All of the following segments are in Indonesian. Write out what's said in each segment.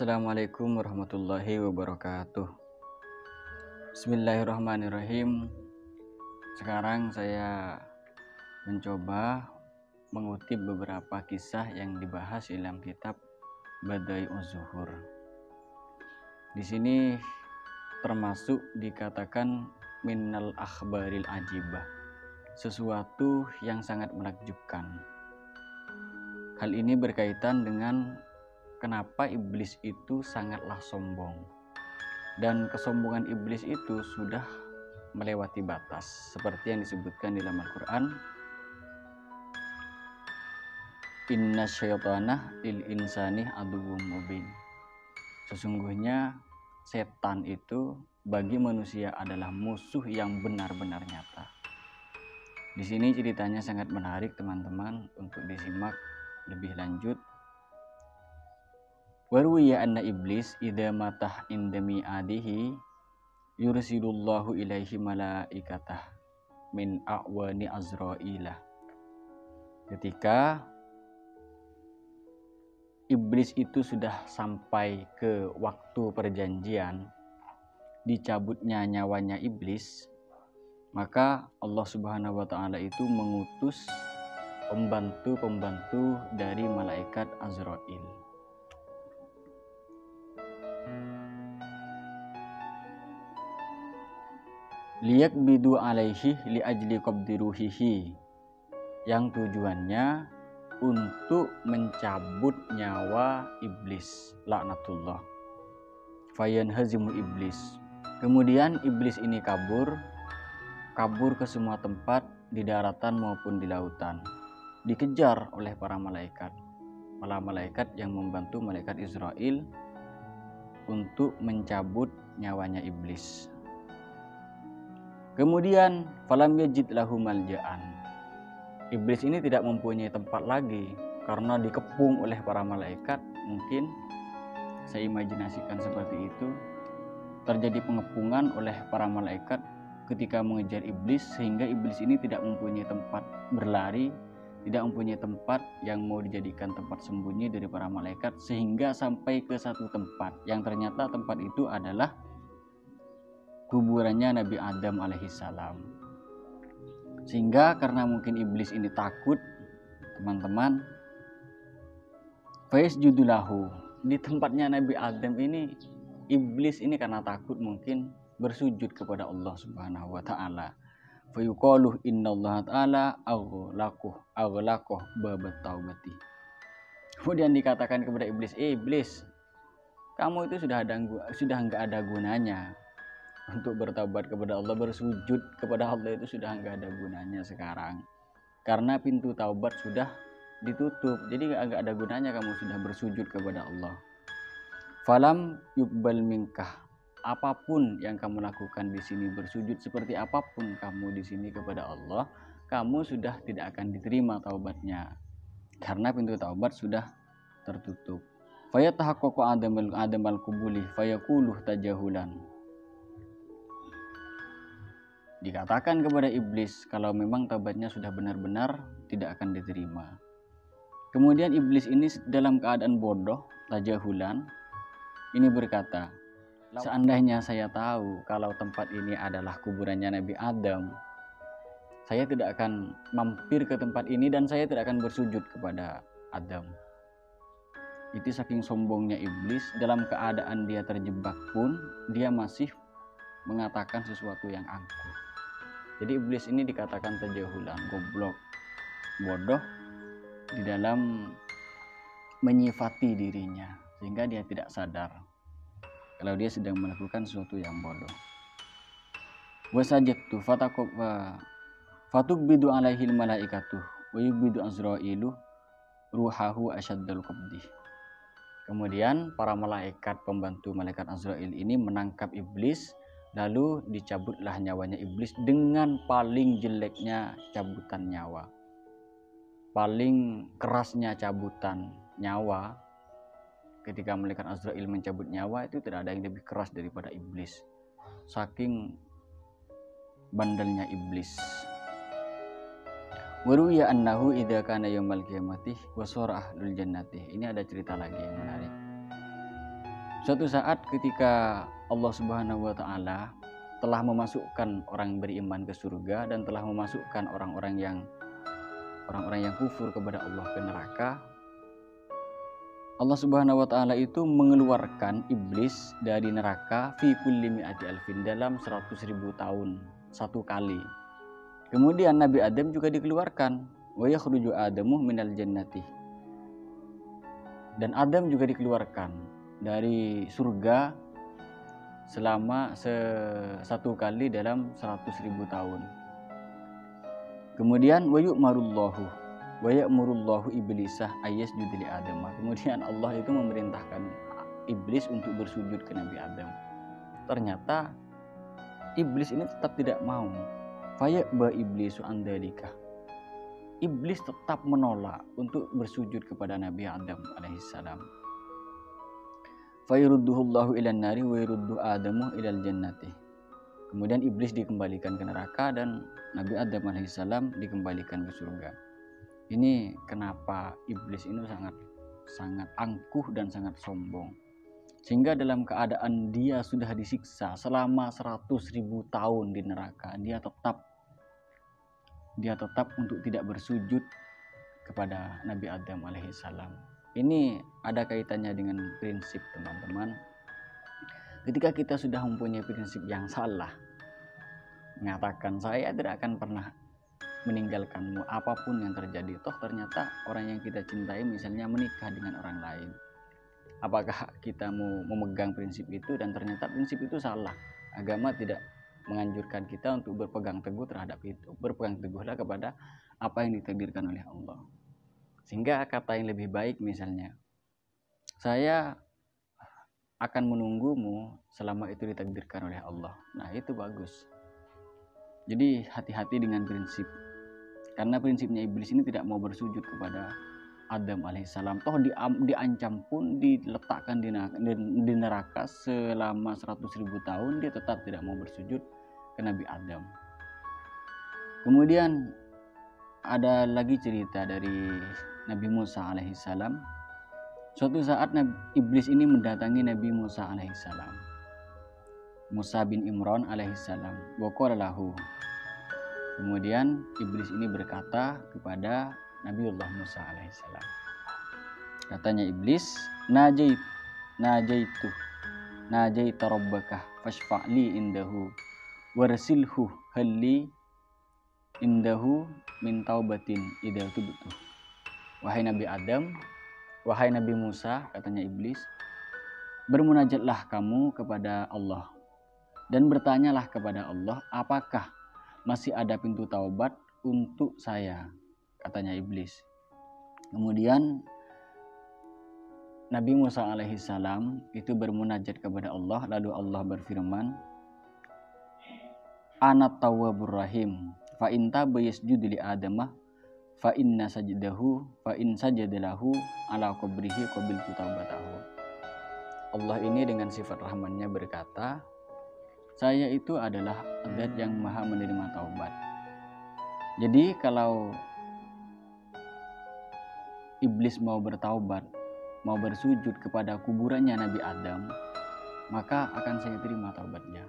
Assalamualaikum warahmatullahi wabarakatuh. Bismillahirrahmanirrahim. Sekarang saya mencoba mengutip beberapa kisah yang dibahas dalam kitab Bada'i'uz Zuhur. Di sini termasuk dikatakan minnal akhbaril ajibah, sesuatu yang sangat menakjubkan. Hal ini berkaitan dengan kenapa iblis itu sangatlah sombong, dan kesombongan iblis itu sudah melewati batas seperti yang disebutkan di dalam Al-Quran, inna syaitana lil insani aduwwum mubin. Sesungguhnya setan itu bagi manusia adalah musuh yang benar-benar nyata. Di sini ceritanya sangat menarik teman-teman untuk disimak lebih lanjut. Warwiya anna iblis idza matah inda mi'adihi yursilullahu ilaihi malaikatah min a'wani azra'ilah. Ketika iblis itu sudah sampai ke waktu perjanjian, dicabutnya nyawanya iblis, maka Allah Subhanahu wa taala itu mengutus pembantu-pembantu dari malaikat Azrail. Liyak bidu alaihi li ajli qabdi ruhihi, yang tujuannya untuk mencabut nyawa iblis, laknatullah. Fayanhazimu iblis. Kemudian iblis ini kabur ke semua tempat di daratan maupun di lautan, dikejar oleh para malaikat yang membantu malaikat Israel untuk mencabut nyawanya iblis. Kemudian falam yajid lahu malja'an. Iblis ini tidak mempunyai tempat lagi karena dikepung oleh para malaikat. Mungkin saya imajinasikan seperti itu. Terjadi pengepungan oleh para malaikat ketika mengejar iblis, sehingga iblis ini tidak mempunyai tempat berlari, tidak mempunyai tempat yang mau dijadikan tempat sembunyi dari para malaikat, sehingga sampai ke satu tempat yang ternyata tempat itu adalah kuburannya Nabi Adam alaihissalam. Sehingga karena mungkin iblis ini takut, teman-teman, fayasjudulahu, di tempatnya Nabi Adam ini, iblis ini karena takut mungkin bersujud kepada Allah Subhanahu wa taala. Fayuqaluh innallaha ta'ala aghlaqahu babat taubati. Kemudian dikatakan kepada iblis, iblis, kamu itu sudah enggak ada gunanya untuk bertaubat kepada Allah, bersujud kepada Allah itu sudah enggak ada gunanya sekarang, karena pintu taubat sudah ditutup. Jadi enggak ada gunanya kamu sudah bersujud kepada Allah. Falam yuqbal minkah, apapun yang kamu lakukan di sini, bersujud seperti apapun kamu di sini kepada Allah, kamu sudah tidak akan diterima taubatnya, karena pintu taubat sudah tertutup. Fayatahaqqaqu adamal qubuli fayaquluh tajahulan. Dikatakan kepada iblis kalau memang taubatnya sudah benar-benar tidak akan diterima. Kemudian iblis ini dalam keadaan bodoh, tajahulan, ini berkata, seandainya saya tahu kalau tempat ini adalah kuburannya Nabi Adam, saya tidak akan mampir ke tempat ini dan saya tidak akan bersujud kepada Adam. Itu saking sombongnya iblis, dalam keadaan dia terjebak pun dia masih mengatakan sesuatu yang angkuh. Jadi iblis ini dikatakan tajahulan, goblok, bodoh di dalam menyifati dirinya, sehingga dia tidak sadar kalau dia sedang melakukan sesuatu yang bodoh. Wasajadtu fatukbidu alaihil malaikatuh wa yubbidu azrailu ruhahu asyaddal qabdi. Kemudian para malaikat pembantu malaikat Azrail ini menangkap iblis, lalu dicabutlah nyawanya iblis dengan paling jeleknya cabutan nyawa, paling kerasnya cabutan nyawa. Ketika malaikat Azrail mencabut nyawa itu tidak ada yang lebih keras daripada iblis, saking bandelnya iblis. Waruya annahu idza kana yaumal qiyamati wa sura ahlul jannati. Ini ada cerita lagi yang menarik. Suatu saat ketika Allah Subhanahu wa taala telah memasukkan orang beriman ke surga dan telah memasukkan orang-orang yang kufur kepada Allah ke neraka, Allah Subhanahu wa taala itu mengeluarkan iblis dari neraka fi kulli mi'ati alfin, dalam 100.000 tahun satu kali. Kemudian Nabi Adam juga dikeluarkan, wa yakhruju Adamu minal jannati. Dan Adam juga dikeluarkan dari surga selama satu kali dalam 100.000 tahun. Kemudian wa ya'murullahu iblisah ayyasjuda li Adam. Kemudian Allah itu memerintahkan iblis untuk bersujud ke Nabi Adam. Ternyata iblis ini tetap tidak mau. Fayaba iblisu andalika. Iblis tetap menolak untuk bersujud kepada Nabi Adam alaihissalam. Fayurudduhullahu ilan nari wa yuruddu Adamu ilal jannati. Kemudian iblis dikembalikan ke neraka dan Nabi Adam alaihissalam dikembalikan ke surga. Ini kenapa iblis ini sangat angkuh dan sangat sombong. Sehingga dalam keadaan dia sudah disiksa selama 100.000 tahun di neraka, dia tetap untuk tidak bersujud kepada Nabi Adam alaihissalam. Ini ada kaitannya dengan prinsip, teman-teman. Ketika kita sudah mempunyai prinsip yang salah, mengatakan saya tidak akan pernah meninggalkanmu apapun yang terjadi, toh ternyata orang yang kita cintai misalnya menikah dengan orang lain, apakah kita mau memegang prinsip itu? Dan ternyata prinsip itu salah. Agama tidak menganjurkan kita untuk berpegang teguh terhadap itu. Berpegang teguhlah kepada apa yang ditakdirkan oleh Allah. Sehingga kata yang lebih baik misalnya, saya akan menunggumu selama itu ditakdirkan oleh Allah. Nah, itu bagus. Jadi hati-hati dengan prinsip. Karena prinsipnya iblis ini tidak mau bersujud kepada Adam alaihissalam. Toh diancam pun, diletakkan di neraka selama 100.000 tahun, dia tetap tidak mau bersujud ke Nabi Adam. Kemudian ada lagi cerita dari Nabi Musa alaihissalam. Suatu saat iblis ini mendatangi Nabi Musa alaihissalam, Musa bin Imran alaihissalam. Wa qala lahu. Kemudian iblis ini berkata kepada Nabiullah Musa alaihissalam. Katanya iblis, najaita rabbaka fashfa'li indahu warsilhu halli indahu min taubatin idza tubtu. Wahai Nabi Adam, wahai Nabi Musa, katanya iblis, bermunajatlah kamu kepada Allah dan bertanyalah kepada Allah, apakah masih ada pintu taubat untuk saya, katanya iblis. Kemudian Nabi Musa alaihissalam itu bermunajat kepada Allah, lalu Allah berfirman, Ana tawwabur rahim, fa in taba yasjudu li adamah fa in sajadalahu ala qabrihi qabiltu taubatahu. Allah ini dengan sifat rahmannya berkata, saya itu adalah zat yang maha menerima taubat. Jadi kalau iblis mau bertaubat, mau bersujud kepada kuburannya Nabi Adam, maka akan saya terima taubatnya.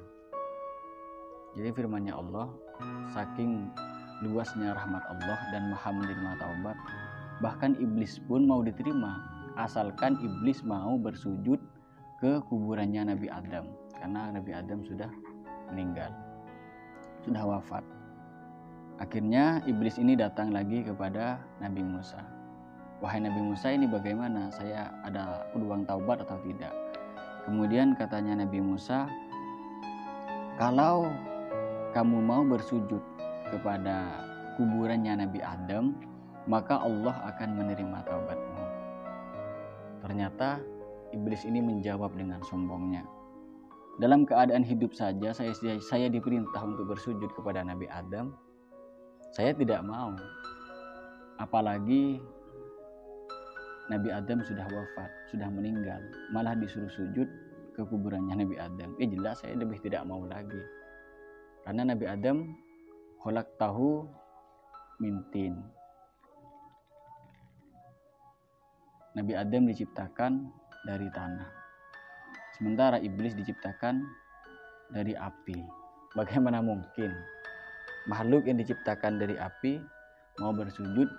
Jadi firman-Nya Allah, saking luasnya rahmat Allah dan maha menerima taubat, bahkan iblis pun mau diterima asalkan iblis mau bersujud ke kuburannya Nabi Adam, karena Nabi Adam sudah meninggal, sudah wafat. Akhirnya iblis ini datang lagi kepada Nabi Musa. Wahai Nabi Musa, ini bagaimana, saya ada peluang taubat atau tidak? Kemudian katanya Nabi Musa, kalau kamu mau bersujud kepada kuburannya Nabi Adam, maka Allah akan menerima taubatmu. Ternyata iblis ini menjawab dengan sombongnya. Dalam keadaan hidup saja saya diperintah untuk bersujud kepada Nabi Adam, saya tidak mau. Apalagi Nabi Adam sudah wafat, sudah meninggal, malah disuruh sujud ke kuburannya Nabi Adam. Jelas saya lebih tidak mau lagi. Karena Nabi Adam khalaqtahu min tin. Nabi Adam diciptakan dari tanah. sementara iblis diciptakan dari api. Bagaimana mungkin makhluk yang diciptakan dari api mau bersujud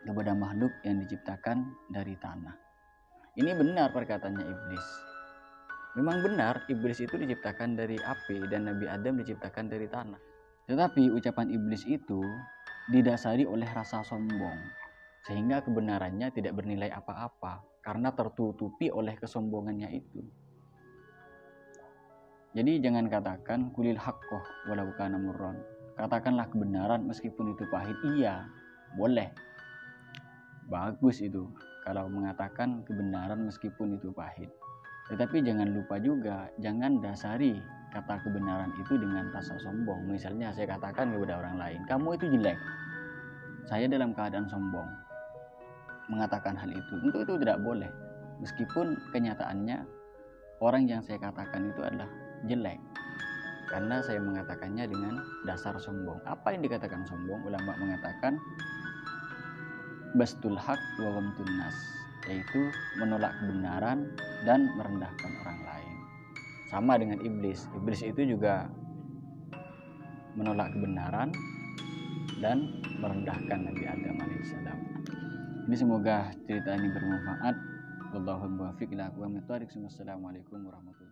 kepada makhluk yang diciptakan dari tanah? Ini benar perkataannya iblis. Memang benar iblis itu diciptakan dari api dan Nabi Adam diciptakan dari tanah. Tetapi ucapan iblis itu didasari oleh rasa sombong, sehingga kebenarannya tidak bernilai apa-apa karena tertutupi oleh kesombongannya itu. Jadi jangan katakan kulil haqqoh walau kana murran. Katakanlah kebenaran meskipun itu pahit. Iya, boleh. Bagus itu kalau mengatakan kebenaran meskipun itu pahit. Tetapi jangan lupa juga, jangan dasari kata kebenaran itu dengan rasa sombong. Misalnya saya katakan kepada orang lain, kamu itu jelek. Saya dalam keadaan sombong mengatakan hal itu. Tentu itu tidak boleh. Meskipun kenyataannya orang yang saya katakan itu adalah jelek. Karena saya mengatakannya dengan dasar sombong. Apa yang dikatakan sombong? Ulama mengatakan bastul haq wa ghamtun nas, yaitu menolak kebenaran dan merendahkan orang lain. Sama dengan iblis. Iblis itu juga menolak kebenaran dan merendahkan Nabi Adam alaihissalam. Ini semoga cerita ini bermanfaat. Wallahul muwaffiq ila aqwamit thoriq. Wassalamualaikum warahmatullahi wabarakatuh.